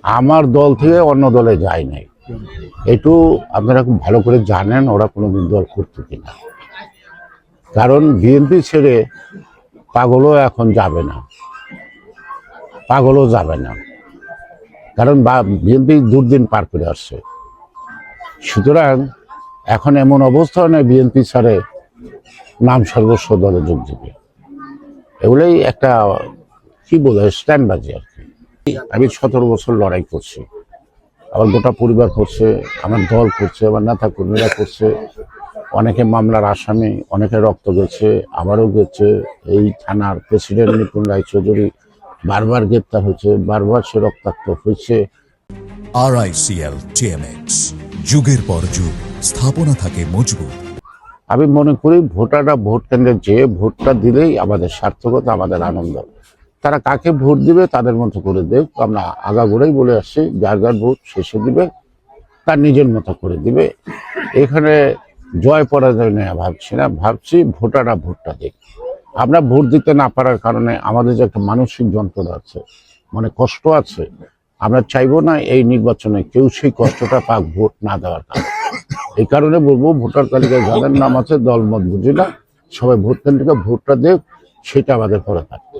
আমার দল থেকে অন্য দলে যায় নাই, একটু আপনারা খুব ভালো করে জানেন ওরা কোনোদিন দল করতো কিনা। কারণ বিএনপি ছেড়ে পাগলও এখন যাবে না, পাগলও যাবে না, কারণ বিএনপি দুর্দিন পার করে আসছে। সুতরাং এখন এমন অবস্থা নেই বিএনপি ছাড়ে নাম সর্বস্ব দলে যোগ দেবে, এগুলোই একটা কি বলে স্ট্যান্ডবাজি আর কি। আমি 17 বছর লড়াই করছি, আমার গোটা পরিবার করছে, আমার দল করছে, আমার নেতা কর্মীরা করছে, অনেকে মামলার আসামি, অনেকে রক্ত গেছে, আমারও গেছে। এই থানার প্রেসিডেন্ট নিপুণ রায়চৌধুরী বারবার গ্রেপ্তার হয়েছে, বারবার সে রক্তাক্ত হয়েছে। RICL TMX, যুগের পর যুগ স্থাপনা থাকে মজবুত। আমি মনে করি ভোটাররা ভোট কেন্দ্রে যে ভোটটা দিলেই আমাদের সার্থকতা, আমাদের আনন্দ। তারা কাকে ভোট দিবে তাদের মতো করে দেব, আমরা আগাগোড়াই বলে আসছি, যার যার ভোট শেষে দিবে তার নিজের মতো করে দিবে। এখানে জয় পরাজয় নিয়ে ভাবছি না, ভাবছি ভোটাররা ভোটটা দেখ। আমরা ভোট দিতে না পারার কারণে আমাদের যে একটা মানসিক যন্ত্রণা আছে, মানে কষ্ট আছে, আমরা চাইবো না এই নির্বাচনে কেউ সেই কষ্টটা পাক ভোট না দেওয়ার কারণে। এই কারণে বলবো ভোটার তালিকায় যাদের নাম আছে দল মত বুঝি না, সবাই ভোট কেন্দ্রে ভোটটা দেখ, সেটা আমাদের পরে থাকবে।